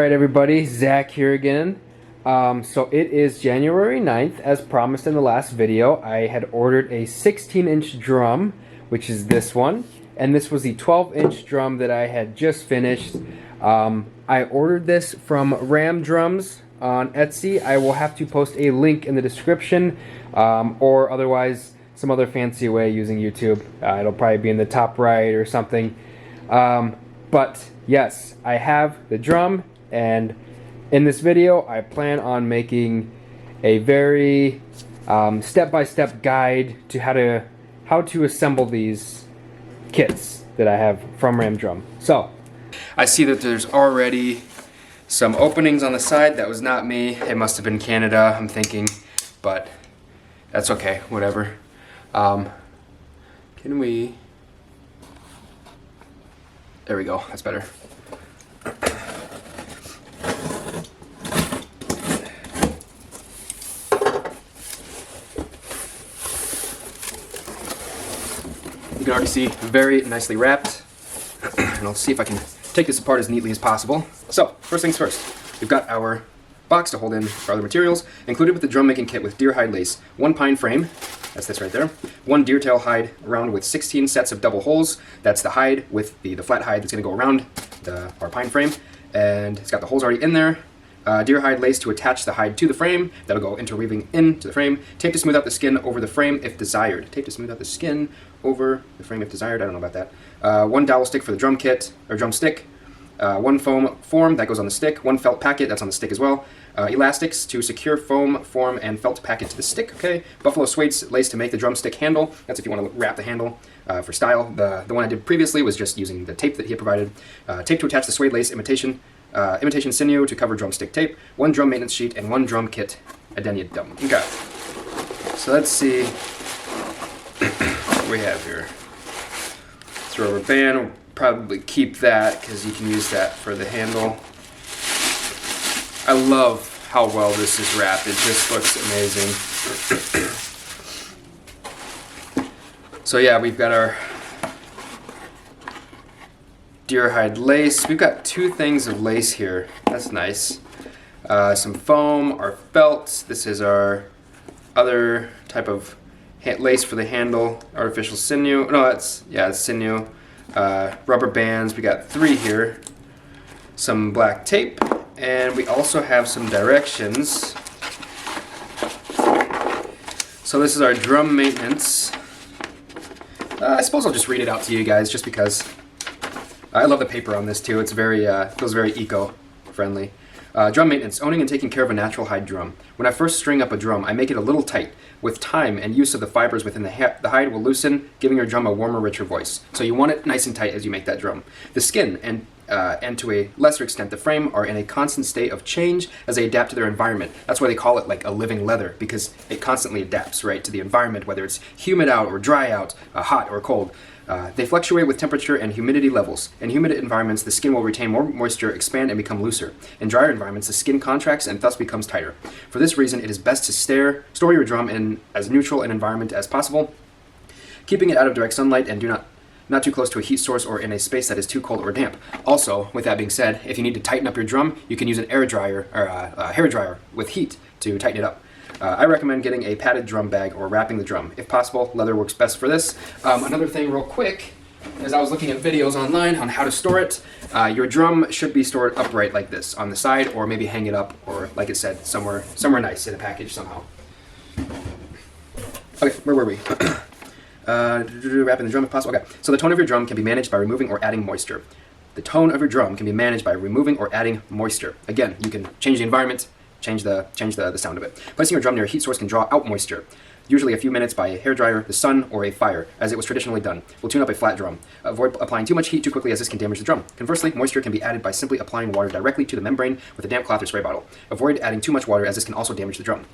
Alright everybody, Zach here again. So it is January 9th, as promised in the last video. I had ordered a 16-inch drum, which is this one, and this was the 12-inch drum that I had just finished. I ordered this from RamDrums on Etsy. I will have to post a link in the description, or otherwise some other fancy way using YouTube. It'll probably be in the top right or something. But yes, I have the drum, and in this video I plan on making a very step-by-step guide to how to assemble these kits that I have from RamDrum. So I see that there's already some openings on the side. That was not me. It must have been Canada, I'm thinking, but that's okay, whatever. Can we... There we go, that's better. You can already see very nicely wrapped, and I'll see if I can take this apart as neatly as possible. So, first things first, we've got our box to hold in our other materials, included with the drum making kit with deer hide lace, one pine frame, that's this right there, one deer tail hide around with 16 sets of double holes, that's the hide with the flat hide that's going to go around our pine frame, and it's got the holes already in there. Deer hide lace to attach the hide to the frame, that'll go interweaving into the frame, tape to smooth out the skin over the frame if desired. Tape to smooth out the skin over the frame if desired, I don't know about that. One dowel stick for the drum kit, or drumstick, one foam form that goes on the stick, one felt packet that's on the stick as well, elastics to secure foam form and felt packet to the stick, okay, buffalo suede lace to make the drumstick handle, that's if you want to wrap the handle for style. The one I did previously was just using the tape that he had provided. Tape to attach the suede lace imitation sinew to cover drumstick tape, one drum maintenance sheet, and one drum kit addendum. Okay, so let's see what we have here. This rubber band, we'll probably keep that because you can use that for the handle. I love how well this is wrapped, it just looks amazing. So yeah, we've got our deer hide lace. We've got two things of lace here. That's nice. Some foam, our felt. This is our other type of lace for the handle. Artificial sinew. No, it's sinew. Rubber bands. We got three here. Some black tape, and we also have some directions. So this is our drum maintenance. I suppose I'll just read it out to you guys, just because. I love the paper on this too. It's very feels very eco-friendly. Drum maintenance: owning and taking care of a natural hide drum. When I first string up a drum, I make it a little tight. With time and use of the fibers within the hide will loosen, giving your drum a warmer, richer voice. So you want it nice and tight as you make that drum. The skin and to a lesser extent the frame are in a constant state of change as they adapt to their environment. That's why they call it like a living leather, because it constantly adapts, right, to the environment, whether it's humid out or dry out, hot or cold. They fluctuate with temperature and humidity levels. In humid environments, the skin will retain more moisture, expand, and become looser. In drier environments, the skin contracts and thus becomes tighter. For this reason, it is best to store your drum in as neutral an environment as possible, keeping it out of direct sunlight and not too close to a heat source or in a space that is too cold or damp. Also, with that being said, if you need to tighten up your drum, you can use an air dryer or a hair dryer with heat to tighten it up. I recommend getting a padded drum bag or wrapping the drum. If possible, leather works best for this. Another thing real quick, as I was looking at videos online on how to store it, your drum should be stored upright like this, on the side, or maybe hang it up, or like it said, somewhere nice in a package somehow. Okay, where were we? Wrapping the drum if possible. Okay, so the tone of your drum can be managed by removing or adding moisture. The tone of your drum can be managed by removing or adding moisture. Again, you can change the environment, change the sound of it. Placing your drum near a heat source can draw out moisture, usually a few minutes by a hairdryer, the sun, or a fire, as it was traditionally done. Will tune up a flat drum. Avoid applying too much heat too quickly, as this can damage the drum. Conversely, moisture can be added by simply applying water directly to the membrane with a damp cloth or spray bottle. Avoid adding too much water, as this can also damage the drum.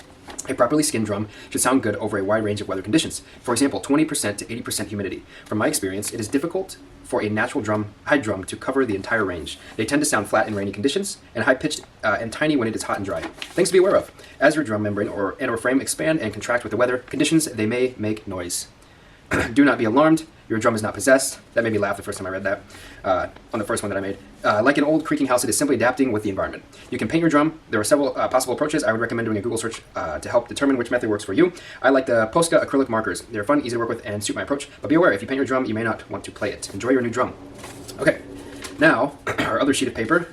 A properly skinned drum should sound good over a wide range of weather conditions. For example, 20% to 80% humidity. From my experience, it is difficult for a natural hide drum to cover the entire range. They tend to sound flat in rainy conditions and high-pitched and tiny when it is hot and dry. Things to be aware of: as your drum membrane and or frame expand and contract with the weather conditions, they may make noise. Do not be alarmed. your drum is not possessed. That made me laugh the first time I read that on the first one that I made. Like an old creaking house, it is simply adapting with the environment. You can paint your drum. There are several possible approaches. I would recommend doing a Google search to help determine which method works for you. I like the Posca acrylic markers. They're fun, easy to work with, and suit my approach. But be aware, if you paint your drum, you may not want to play it. Enjoy your new drum. Okay, now our other sheet of paper.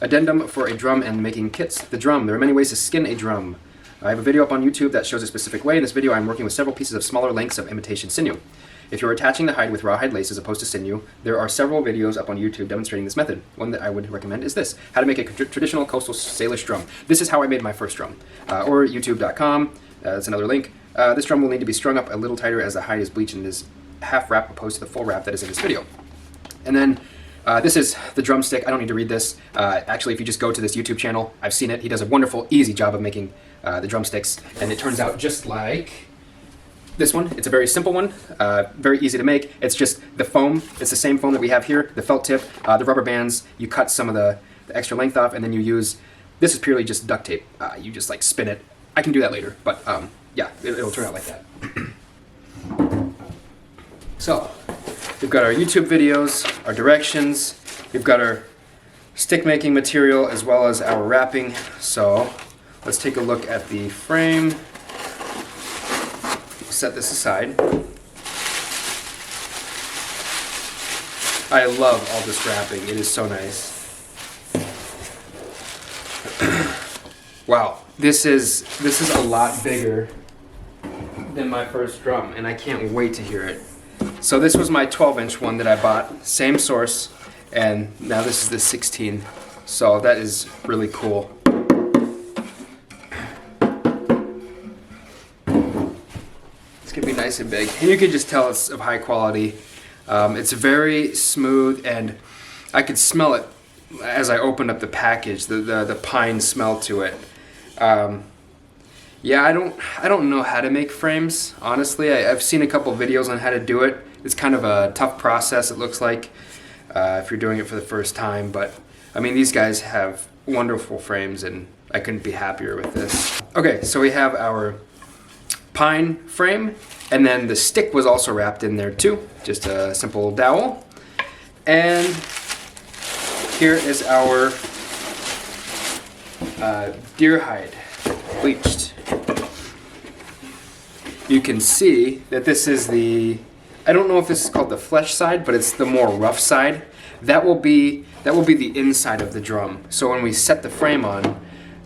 Addendum for a drum and making kits. The drum. There are many ways to skin a drum. I have a video up on YouTube that shows a specific way. In this video, I'm working with several pieces of smaller lengths of imitation sinew. If you're attaching the hide with rawhide lace as opposed to sinew, there are several videos up on YouTube demonstrating this method. One that I would recommend is this: how to make a traditional coastal Salish drum. This is how I made my first drum. Or youtube.com, that's another link. This drum will need to be strung up a little tighter as the hide is bleached and is half wrap opposed to the full wrap that is in this video. And then this is the drumstick. I don't need to read this. Actually, if you just go to this YouTube channel, I've seen it. He does a wonderful, easy job of making the drumsticks, and it turns out just like this one. It's a very simple one, very easy to make. It's just the foam. It's the same foam that we have here, the felt tip, the rubber bands. You cut some of the extra length off, and then you use, this is purely just duct tape. You just like spin it. I can do that later, but yeah, it'll turn out like that. So, we've got our YouTube videos, our directions, we've got our stick making material as well as our wrapping. So let's take a look at the frame. Set this aside. I love all this wrapping. It is so nice. Wow, this is a lot bigger than my first drum, and I can't wait to hear it. So this was my 12-inch one that I bought, same source, and now this is the 16. So that is really cool. It's gonna be nice and big, and you can just tell it's of high quality. It's very smooth, and I could smell it as I opened up the package. The pine smell to it. Yeah, I don't know how to make frames, honestly. I've seen a couple videos on how to do it. It's kind of a tough process, it looks like, if you're doing it for the first time. But, I mean, these guys have wonderful frames, and I couldn't be happier with this. Okay, so we have our pine frame, and then the stick was also wrapped in there too. Just a simple dowel. And here is our deer hide, bleached. You can see that this is the, I don't know if this is called the flesh side, but it's the more rough side. That will be the inside of the drum. So when we set the frame on,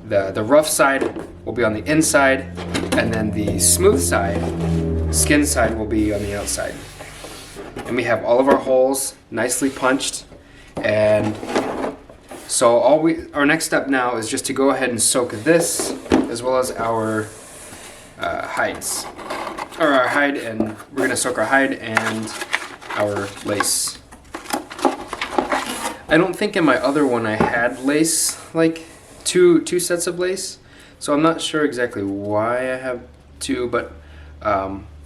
the rough side will be on the inside, and then the smooth side, skin side, will be on the outside. And we have all of our holes nicely punched, and so our next step now is just to go ahead and soak this as well as our hides, or our hide, and we're gonna soak our hide and our lace. I don't think in my other one I had lace, like two sets of lace, so I'm not sure exactly why I have two, but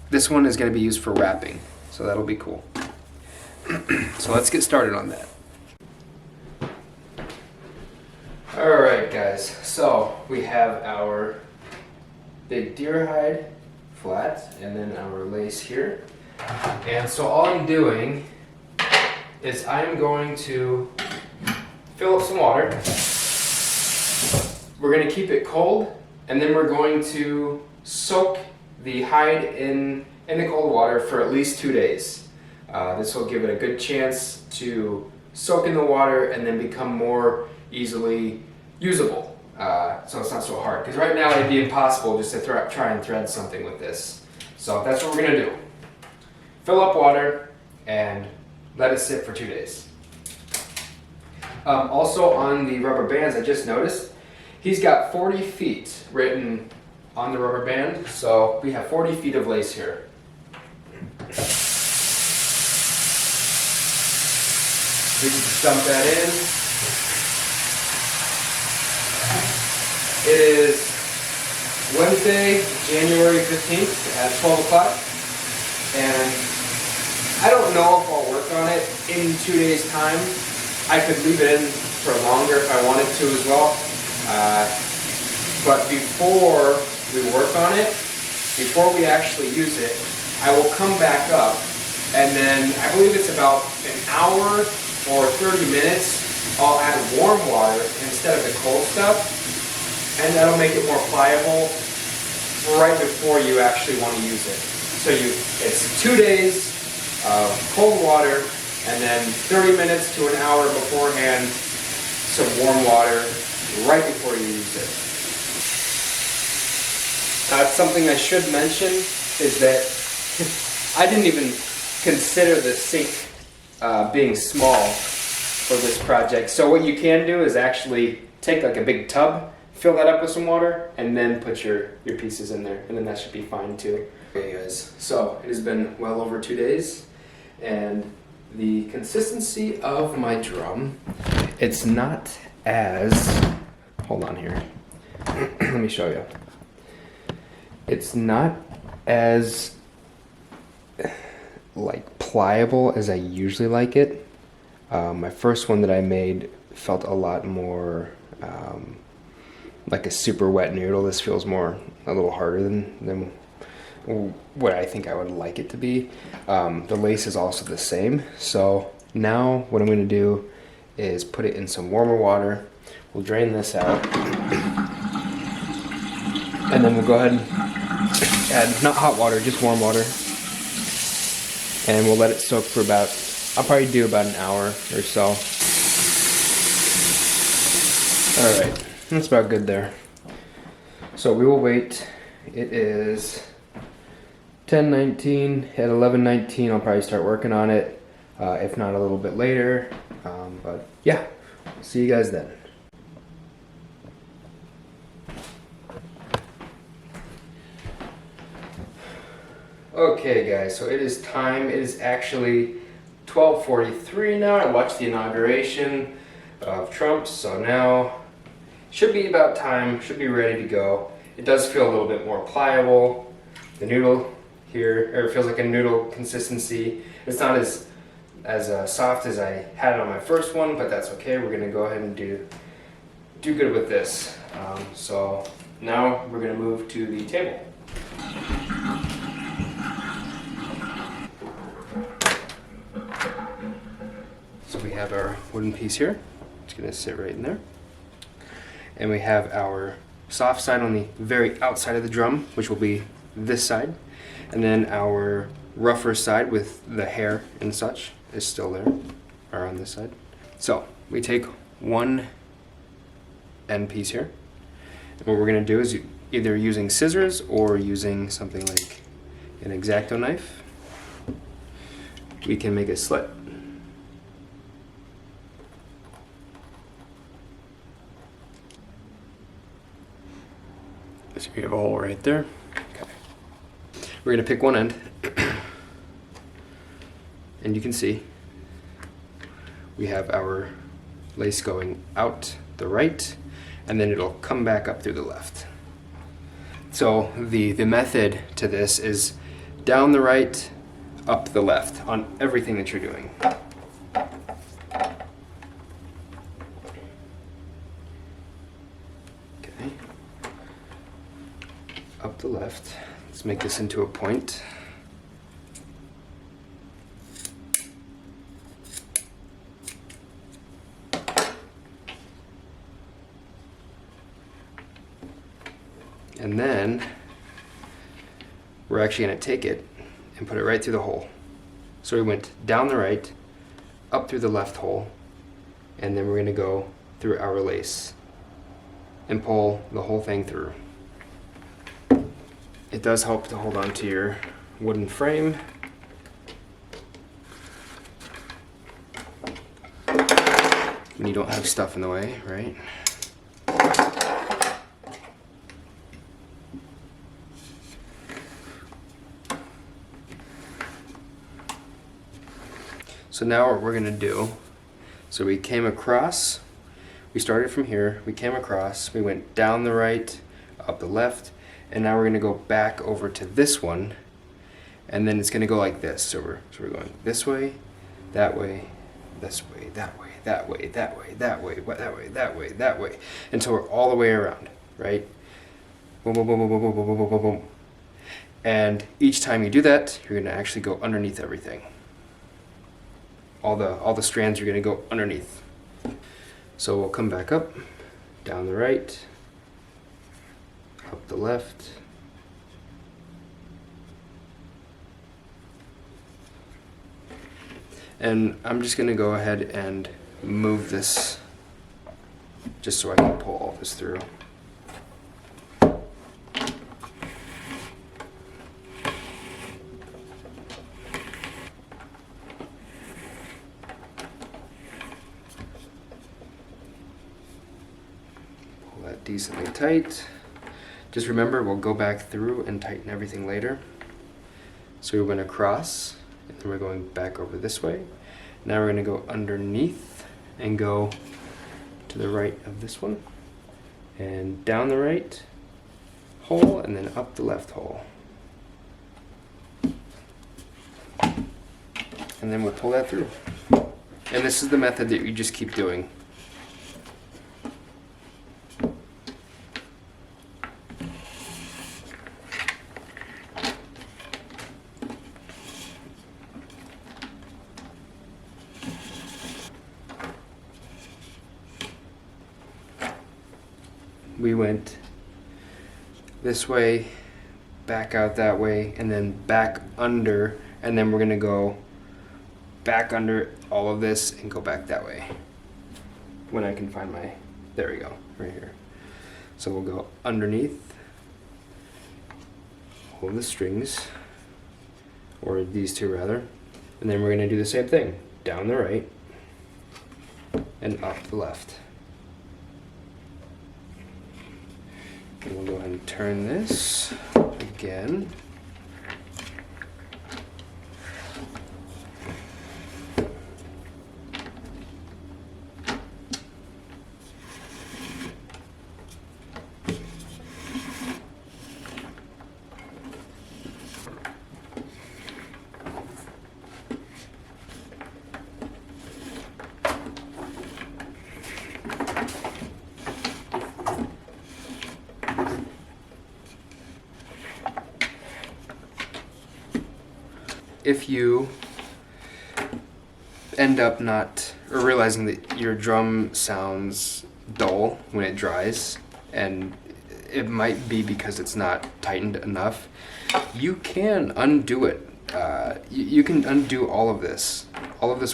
this one is gonna be used for wrapping, so that'll be cool. So let's get started on that. Alright guys, so we have our big deer hide flat, and then our lace here. And so all I'm doing is I'm going to fill up some water. We're going to keep it cold, and then we're going to soak the hide in the cold water for at least 2 days. This will give it a good chance to soak in the water and then become more easily usable. So it's not so hard, because right now it'd be impossible just to try and thread something with this. So that's what we're going to do. Fill up water and let it sit for 2 days. Also on the rubber bands, I just noticed he's got 40 feet written on the rubber band, so we have 40 feet of lace here. We can just dump that in. It is Wednesday, January 15th at 12 o'clock, and I don't know if I'll work on it in 2 days' time. I could leave it in for longer if I wanted to as well, but before we work on it, before we actually use it, I will come back up And then I believe it's about an hour or 30 minutes. I'll add warm water instead of the cold stuff, and that'll make it more pliable right before you actually want to use it. So it's 2 days of cold water, and then 30 minutes to an hour beforehand, some warm water right before you use it. Something I should mention is that I didn't even consider the sink being small for this project. So what you can do is actually take like a big tub, fill that up with some water, and then put your pieces in there, and then that should be fine too. Okay guys, so it has been well over 2 days, and the consistency of my drum, it's not as, hold on here, let me show you. It's not as like pliable as I usually like it. My first one that I made felt a lot more like a super wet noodle. This feels a little harder than what I think I would like it to be. The lace is also the same. So now what I'm going to do is put it in some warmer water. We'll drain this out, and then we'll go ahead and add, not hot water, just warm water, and we'll let it soak for about, I'll probably do about an hour or so. Alright, that's about good there. So we will wait. It is 10:19. At 11:19 I'll probably start working on it, if not a little bit later. But yeah, see you guys then. Okay guys, so it is time. It is actually 12:43 now. I watched the inauguration of Trump, so now should be about time, should be ready to go. It does feel a little bit more pliable. The noodle here, or it feels like a noodle consistency. It's not as soft as I had it on my first one, but that's okay. We're gonna go ahead and do good with this. So now we're gonna move to the table. So we have our wooden piece here. It's gonna sit right in there. And we have our soft side on the very outside of the drum, which will be this side. And then our rougher side with the hair and such is still there, or on this side. So we take one end piece here. And what we're gonna do is either using scissors or using something like an X-Acto knife, we can make a slit. So you have a hole right there. Okay. We're gonna pick one end, and you can see we have our lace going out the right, and then it'll come back up through the left. So the method to this is down the right, up the left on everything that you're doing. Okay. Up the left. Let's make this into a point. And then we're actually going to take it and put it right through the hole. So we went down the right, up through the left hole, and then we're going to go through our lace and pull the whole thing through. It does help to hold on to your wooden frame. When you don't have stuff in the way, right? So now what we're gonna do, so we came across, we started from here, we came across, we went down the right, up the left, and now we're gonna go back over to this one, and then it's gonna go like this. So we're going this way, that way, this way, that way, that way, that way, that way, that way, that way, that way, until we're all the way around, right? Boom, boom, boom, boom, boom, boom, boom, boom, boom, boom. And each time you do that, you're gonna actually go underneath everything. all the strands are going to go underneath. So we'll come back up, down the right, up the left, and I'm just going to go ahead and move this just so I can pull all this through. Decently tight. Just remember, we'll go back through and tighten everything later. So we went across, and then we're going back over this way. Now we're going to go underneath and go to the right of this one, and down the right hole, and then up the left hole. And then we'll pull that through. And this is the method that you just keep doing. We went this way, back out that way, and then back under, and then we're gonna go back under all of this and go back that way. When I can find my, there we go, right here. So we'll go underneath all the strings, or these two rather, and then we're gonna do the same thing, down the right and up the left. And we'll go ahead and turn this again. If you end up not, or realizing that your drum sounds dull when it dries, and it might be because it's not tightened enough, you can undo it. You can undo all of this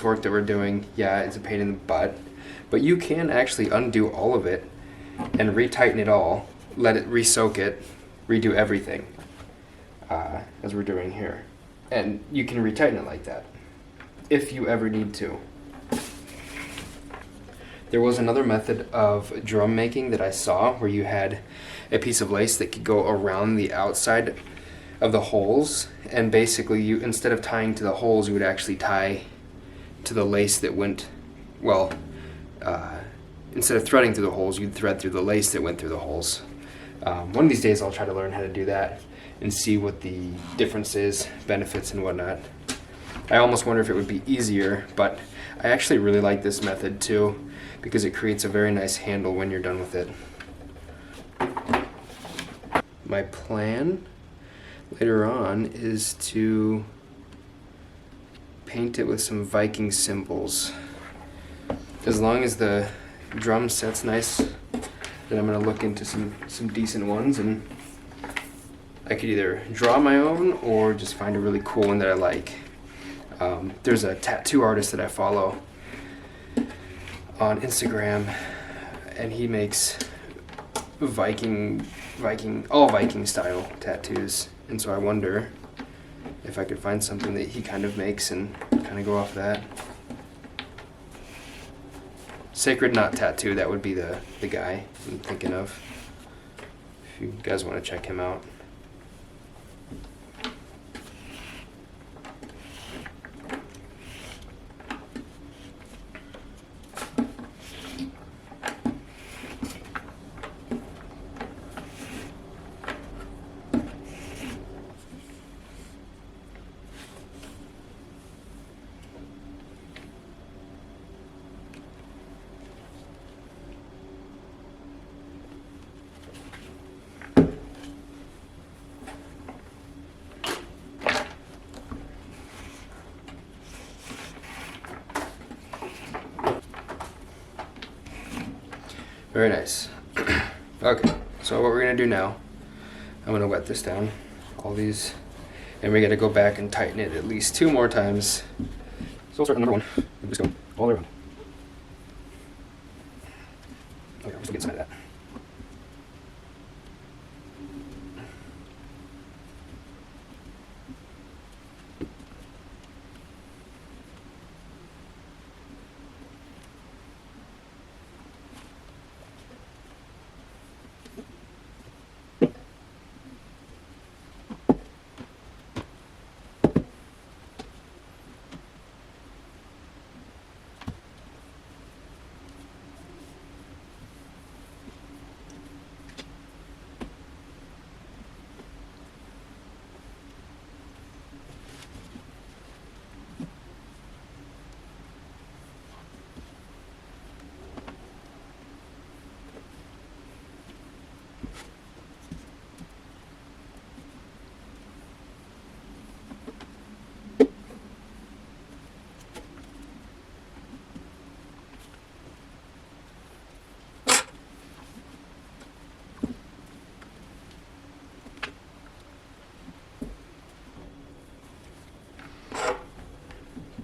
work that we're doing. Yeah, it's a pain in the butt, but you can actually undo all of it and retighten it all, let it re-soak it, redo everything, as we're doing here. And you can retighten it like that, if you ever need to. There was another method of drum making that I saw where you had a piece of lace that could go around the outside of the holes, and basically you, instead of tying to the holes, you would actually tie to the lace that went, well, instead of threading through the holes, you'd thread through the lace that went through the holes. One of these days I'll try to learn how to do that and see what the difference is, benefits and whatnot. I almost wonder if it would be easier, but I actually really like this method too, because it creates a very nice handle when you're done with it. My plan later on is to paint it with some Viking symbols. As long as the drum set's nice, then I'm going to look into some decent ones, and I could either draw my own or just find a really cool one that I like. There's a tattoo artist that I follow on Instagram, and he makes all Viking style tattoos, and so I wonder if I could find something that he kind of makes and kind of go off that. Sacred Knot Tattoo, that would be the guy I'm thinking of, if you guys want to check him out. Very nice. Okay, so what we're gonna do now, I'm gonna wet this down, all these, and we gotta go back and tighten it at least 2 more times. So we'll start with number 1, and just go all the way around. Okay, we're still getting some of that.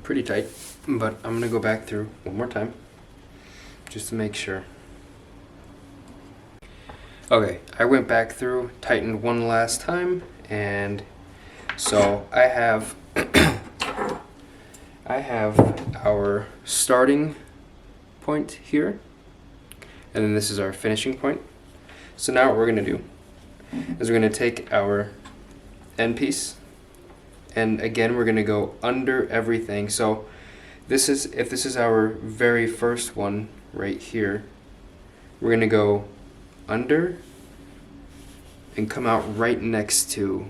Pretty tight, but I'm gonna go back through one more time just to make sure. Okay, I went back through, tightened one last time, and so I have our starting point here, and then this is our finishing point. So now what we're gonna do is we're gonna take our end piece, and again we're gonna go under everything. So this is, if this is our very first one right here, we're gonna go under and come out right next to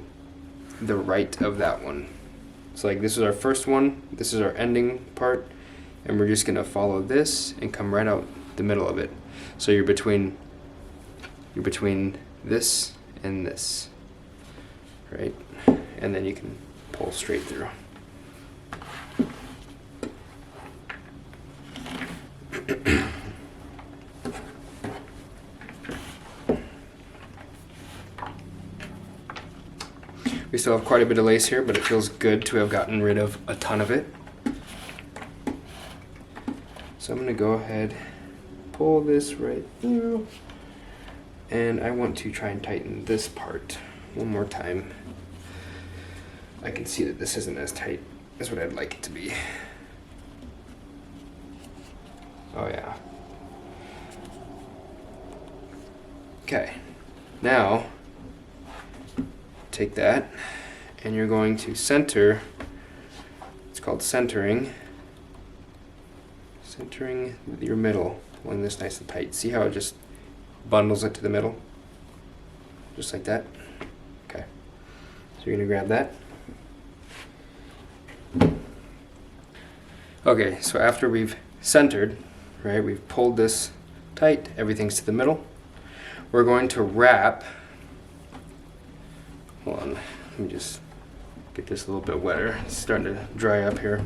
the right of that one. So like this is our first one, this is our ending part, and we're just gonna follow this and come right out the middle of it. So you're between this and this, right? And then you can pull straight through. We still have quite a bit of lace here, but it feels good to have gotten rid of a ton of it. So I'm gonna go ahead, pull this right through, and I want to try and tighten this part one more time. I can see that this isn't as tight as what I'd like it to be. Oh yeah. Okay, now take that and you're going to center, it's called centering your middle when this nice and tight. See how it just bundles it to the middle? Just like that. Okay, so you're gonna grab that. Okay, so after we've centered, right, we've pulled this tight, everything's to the middle, we're going to wrap. Hold on, let me just get this a little bit wetter. It's starting to dry up here.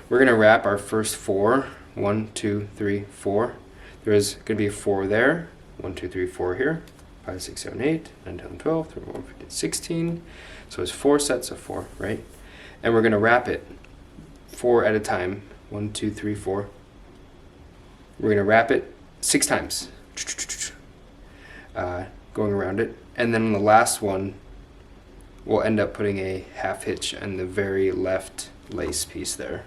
We're gonna wrap our first 4. 1, 2, 3, 4. There's gonna be a 4 there. 1, 2, 3, 4 here. 5, 6, 7, 8, 9, 10, 12, 13, 14, 15, 16. So it's 4 sets of 4, right? And we're gonna wrap it 4 at a time. 1, 2, 3, 4. We're gonna wrap it 6 times, going around it. And then on the last one, we'll end up putting a half hitch on the very left lace piece there.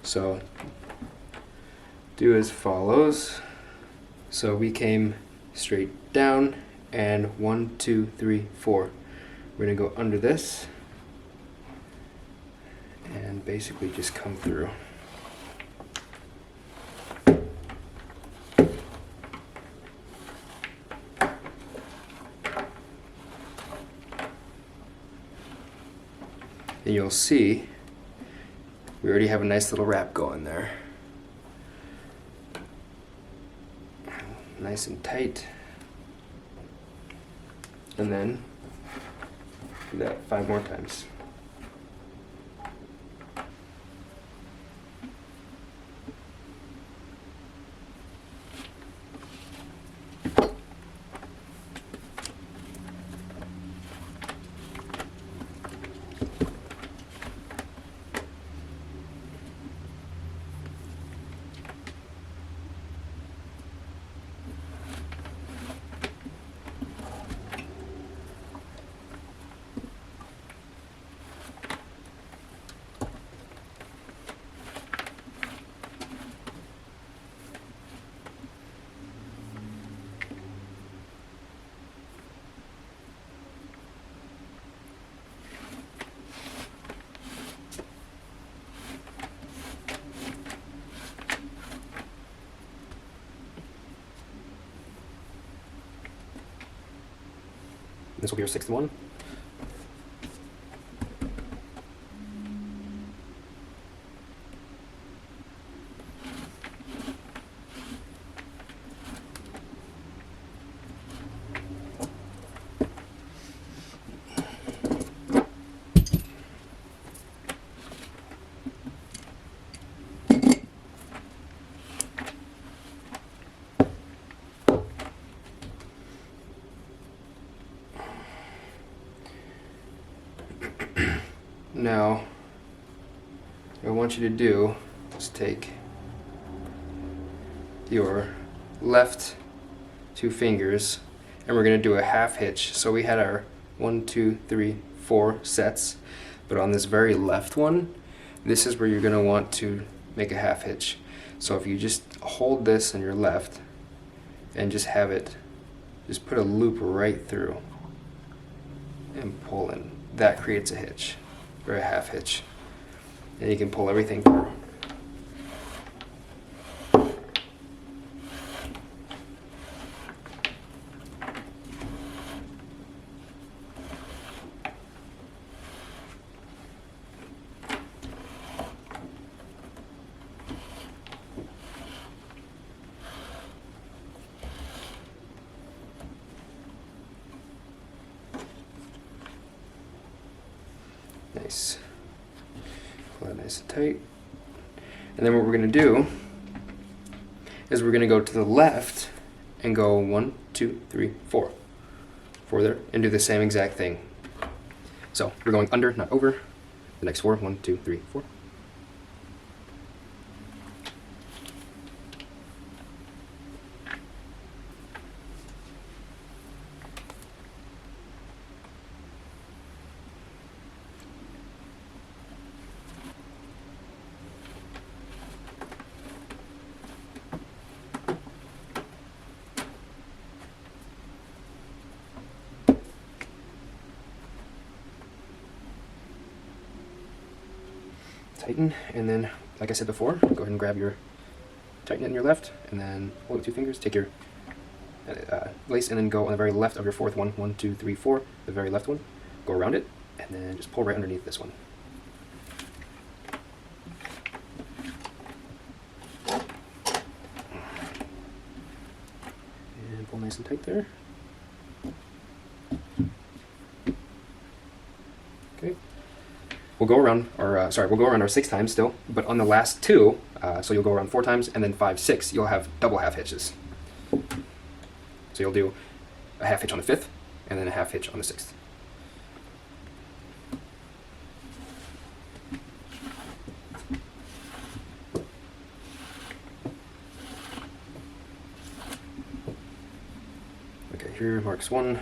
So do as follows. So we came straight down, and 1, 2, 3, 4. We're gonna go under this and basically just come through. And you'll see we already have a nice little wrap going there. Nice and tight. And then do that 5 more times. This will be our 6th one. Now, what I want you to do is take your left 2 fingers and we're going to do a half hitch. So we had our 1, 2, 3, 4 sets, but on this very left one, this is where you're going to want to make a half hitch. So if you just hold this on your left and just have it, just put a loop right through and pull in, that creates a hitch. Or a half hitch, and you can pull everything through. Nice. Pull that nice and tight. And then what we're going to do is we're going to go to the left and go 1, 2, 3, 4. 4 there, and do the same exact thing. So we're going under, not over. The next 4, 1, 2, 3, 4. Tighten, and then, like I said before, go ahead and grab your, tighten it in your left, and then hold with 2 fingers, take your lace, and then go on the very left of your 4th one, 1, 2, 3, 4, the very left one, go around it, and then just pull right underneath this one. And pull nice and tight there. Okay. We'll go around, we'll go around our 6 times still, but on the last 2, so you'll go around 4 times, and then 5, 6, you'll have double half hitches. So you'll do a half hitch on the 5th, and then a half hitch on the 6th. Okay, here marks 1.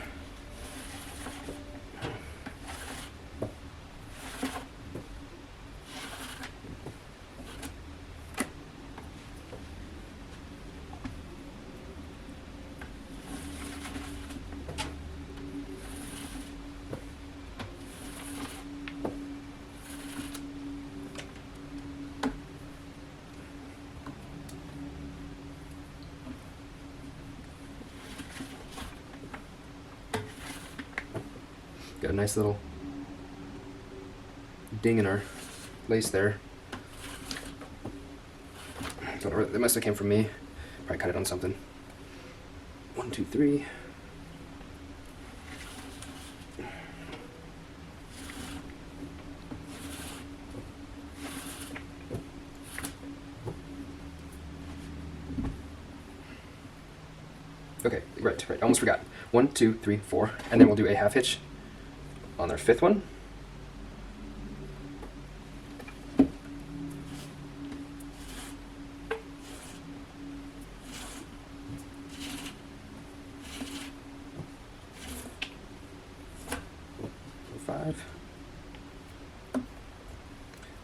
Got a nice little ding in our lace there. That must have came from me. Probably cut it on something. 1, 2, 3. Okay, right, almost forgot. 1, 2, 3, 4, and then we'll do a half hitch on our 5th one. Number 5.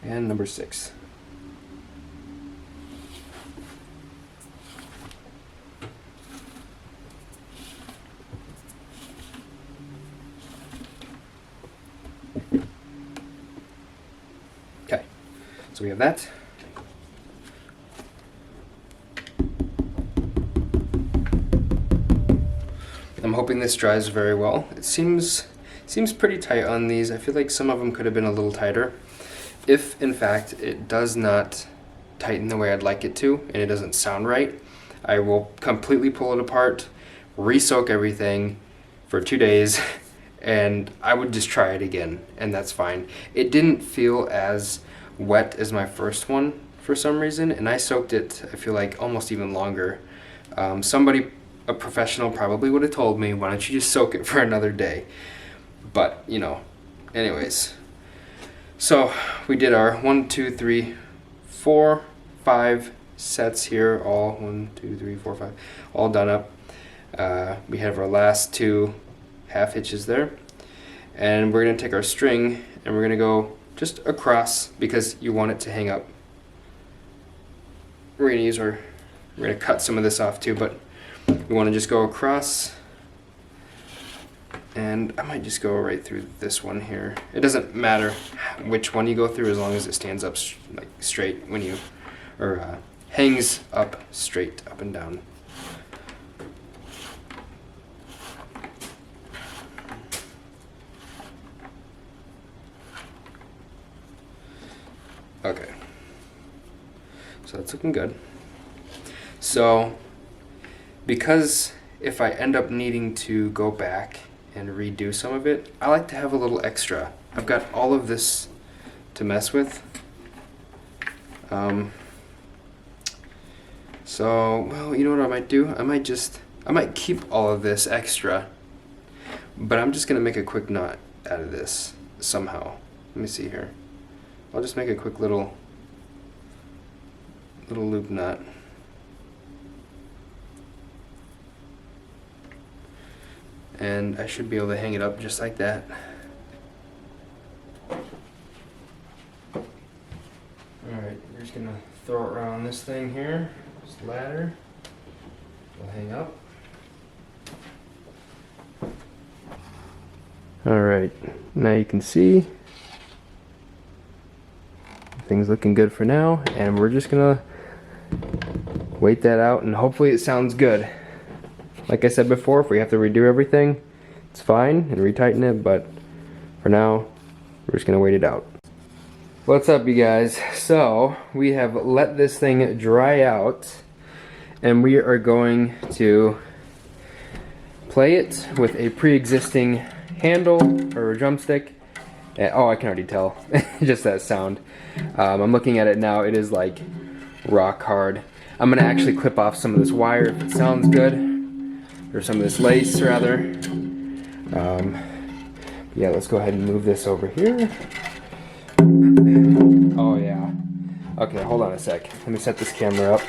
And number 6. Okay, so we have that. I'm hoping this dries very well. It seems pretty tight on these. I feel like some of them could have been a little tighter. If in fact it does not tighten the way I'd like it to and it doesn't sound right, I will completely pull it apart, re-soak everything for 2 days, and I would just try it again, and that's fine. It didn't feel as wet as my first one for some reason, and I soaked it, I feel like, almost even longer. Somebody, a professional, probably would have told me, why don't you just soak it for another day? But, you know, anyways. So we did our 1, 2, 3, 4, 5 sets here, all 1, 2, 3, 4, 5, all done up. We have our last 2 half hitches there, and we're going to take our string and we're going to go just across because you want it to hang up. We're going to cut some of this off too, but we want to just go across, and I might just go right through this one here. It doesn't matter which one you go through as long as it stands up like straight when you, or hangs up straight up and down. Okay, so that's looking good. So, because if I end up needing to go back and redo some of it, I like to have a little extra. I've got all of this to mess with. So, well, you know what I might do? I might keep all of this extra, but I'm just gonna make a quick knot out of this somehow. Let me see here. I'll just make a quick little loop knot. And I should be able to hang it up just like that. Alright, we're just gonna throw it around this thing here, this ladder. It'll hang up. Alright, now you can see things looking good for now, and we're just gonna wait that out and hopefully it sounds good. Like I said before, if we have to redo everything, it's fine, and retighten it, but for now, we're just gonna wait it out. What's up, you guys? So, we have let this thing dry out, and we are going to play it with a pre-existing handle, or a drumstick. Oh, I can already tell, just that sound. I'm looking at it now, it is like rock hard. I'm gonna actually clip off some of this wire if it sounds good, or some of this lace rather. Yeah, let's go ahead and move this over here. Oh yeah. Okay, hold on a sec. Let me set this camera up.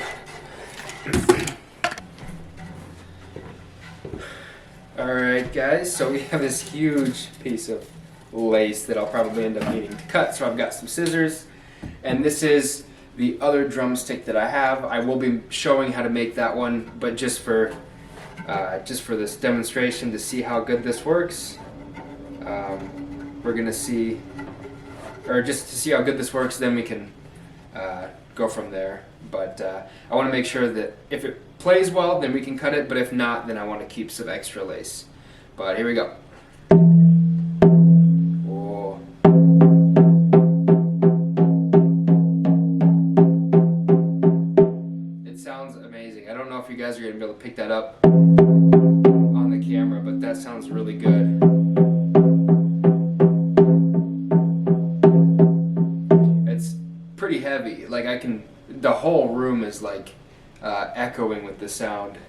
Alright guys, so we have this huge piece of lace that I'll probably end up needing to cut, so I've got some scissors, and this is the other drumstick that I have. I will be showing how to make that one, but just for this demonstration to see how good this works, we're gonna see, or just to see how good this works, then we can go from there. But I want to make sure that if it plays well, then we can cut it, but if not, then I want to keep some extra lace. But here we go. Oh. It sounds amazing. I don't know if you guys are going to be able to pick that up on the camera, but that sounds really good. It's pretty heavy. Like the whole room is like echoing with the sound.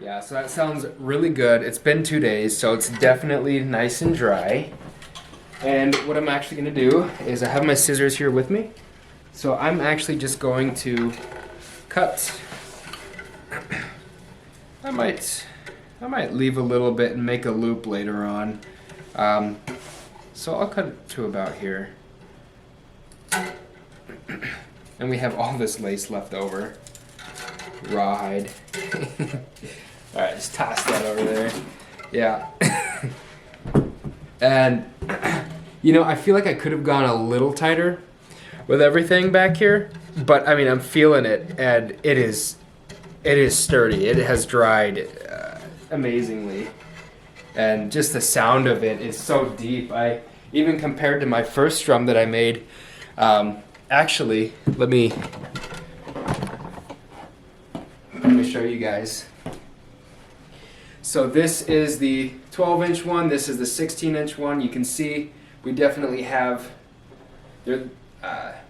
Yeah, so that sounds really good. It's been 2 days, so it's definitely nice and dry. And what I'm actually going to do is I have my scissors here with me. So I'm actually just going to cut. I might leave a little bit and make a loop later on. So I'll cut it to about here. And we have all this lace left over. Rawhide. Alright, just toss that over there. Yeah. And, you know, I feel like I could have gone a little tighter with everything back here. But, I mean, I'm feeling it, and it is sturdy. It has dried amazingly. And just the sound of it is so deep. Even compared to my first drum that I made, actually, let me show you guys. So this is the 12-inch one. This is the 16-inch one. You can see we definitely have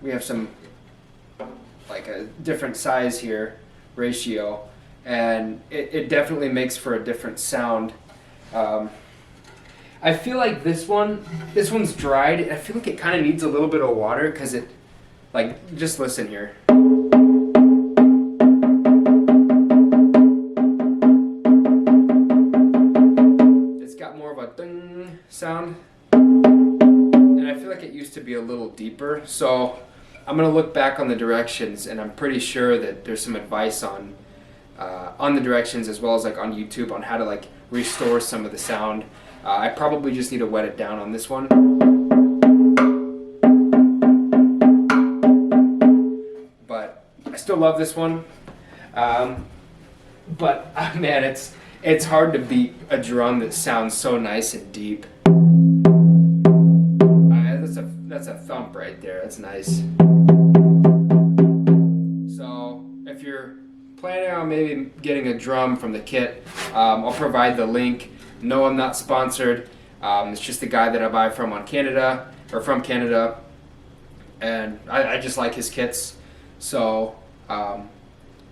we have some like a different size here ratio, and it definitely makes for a different sound. I feel like this one's dried. I feel like it kind of needs a little bit of water because it, like, just listen here. It's got more of a ding sound, and I feel like it used to be a little deeper. So I'm gonna look back on the directions, and I'm pretty sure that there's some advice on the directions, as well as like on YouTube, on how to like restore some of the sound. I probably just need to wet it down on this one. But I still love this one. But man, it's hard to beat a drum that sounds so nice and deep. That's a thump right there. That's nice. So if you're planning on maybe getting a drum from the kit, I'll provide the link. No, I'm not sponsored. It's just the guy that I buy from from Canada, and I just like his kits. So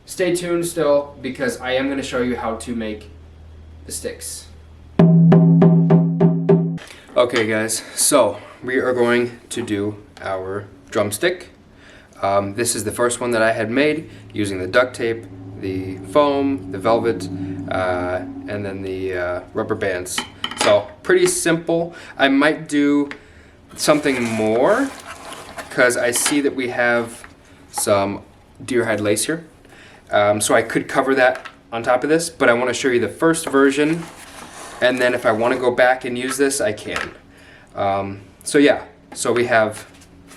stay tuned still, because I am going to show you how to make the sticks. Okay guys, so we are going to do our drumstick. This is the first one that I had made using the duct tape, the foam, the velvet, and then the rubber bands. So pretty simple. I might do something more because I see that we have some deer hide lace here. So I could cover that on top of this, but I want to show you the first version, and then if I want to go back and use this, I can. So yeah, so we have,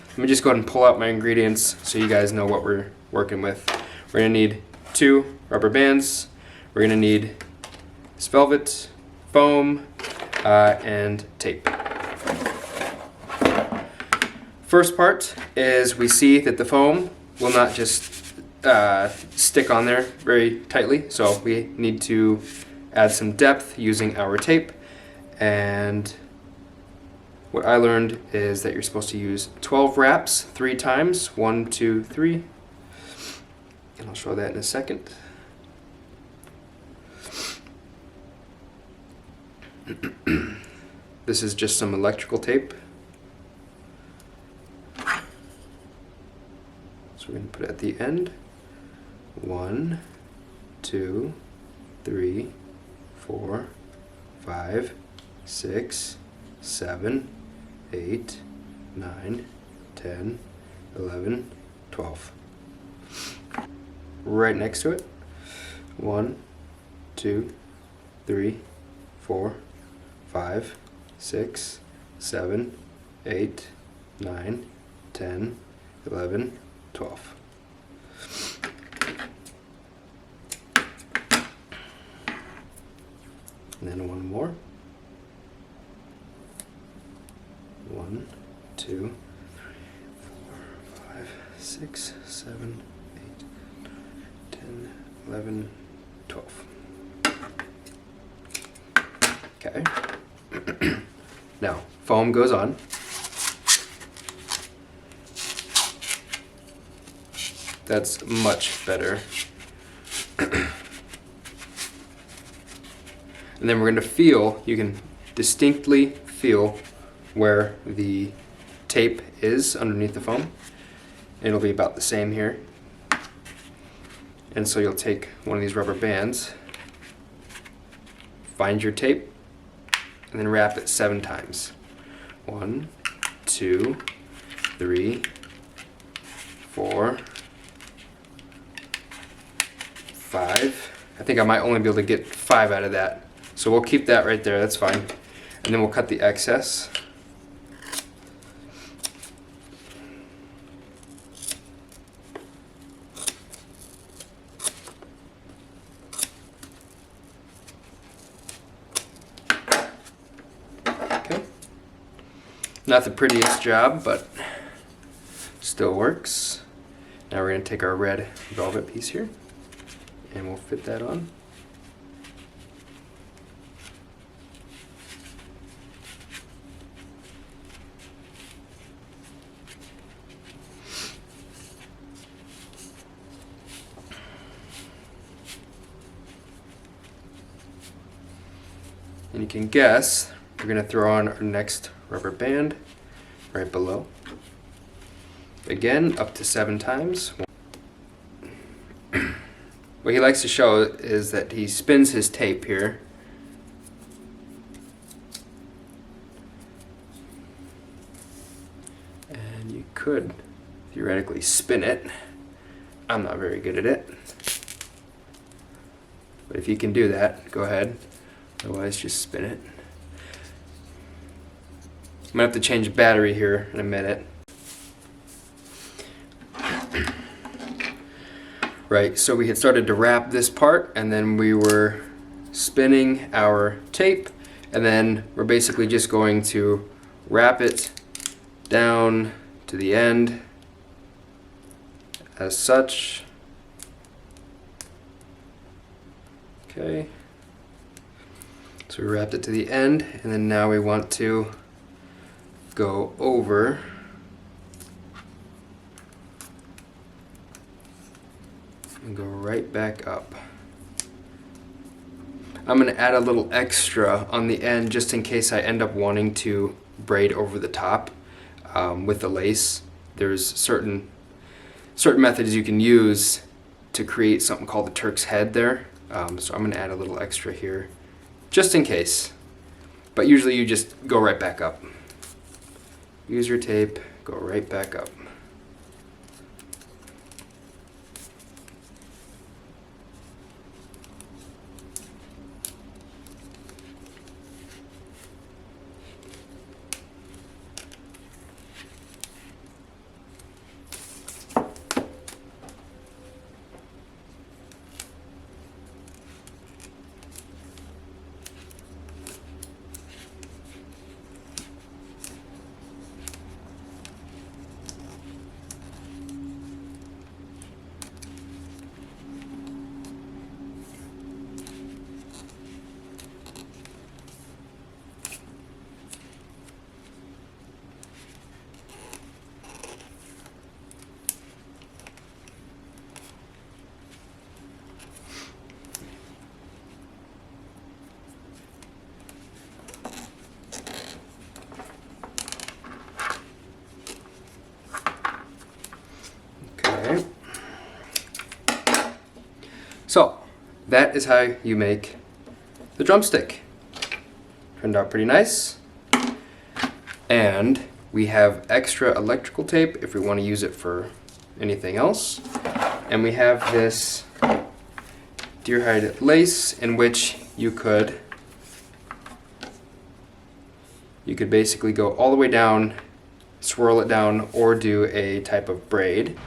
let me just go ahead and pull out my ingredients so you guys know what we're working with. We're going to need 2 rubber bands, we're going to need this velvet, foam, and tape. First part is we see that the foam will not just stick on there very tightly, so we need to add some depth using our tape. And what I learned is that you're supposed to use 12 wraps 3 times, 1, 2, 3, and I'll show that in a second. This is just some electrical tape. So we're going to put it at the end. 1, 2, 3, 4, 5, 6, 7, 8, 9, 10, 11, 12. Right next to it. 1, 2, 3, 4, 5, 6, 7, 8, 9, 10, 11, 12. And then one more. 1, 2, 3, 4, 5, 6, 7, 8, 10, 11, 12. Okay. Now, foam goes on. That's much better. And then we're going to feel, you can distinctly feel where the tape is underneath the foam. It'll be about the same here. And so you'll take one of these rubber bands, find your tape, and then wrap it 7 times. 1, 2, 3, 4, 5. I think I might only be able to get 5 out of that. So we'll keep that right there, that's fine. And then we'll cut the excess. Okay. Not the prettiest job, but still works. Now we're going to take our red velvet piece here and we'll fit that on. And you can guess we're going to throw on our next rubber band right below. Again, up to 7 times. What he likes to show is that he spins his tape here. And you could theoretically spin it. I'm not very good at it. But if you can do that, go ahead. Otherwise, just spin it. I'm gonna have to change battery here in a minute. Right, so we had started to wrap this part and then we were spinning our tape and then we're basically just going to wrap it down to the end as such. Okay. So we wrapped it to the end and then now we want to go over and go right back up. I'm going to add a little extra on the end just in case I end up wanting to braid over the top with the lace. There's certain methods you can use to create something called the Turk's head there. So I'm going to add a little extra here just in case. But usually you just go right back up. Use your tape, go right back up. So that is how you make the drumstick. Turned out pretty nice. And we have extra electrical tape if we want to use it for anything else. And we have this deer hide lace in which you could basically go all the way down, swirl it down, or do a type of braid.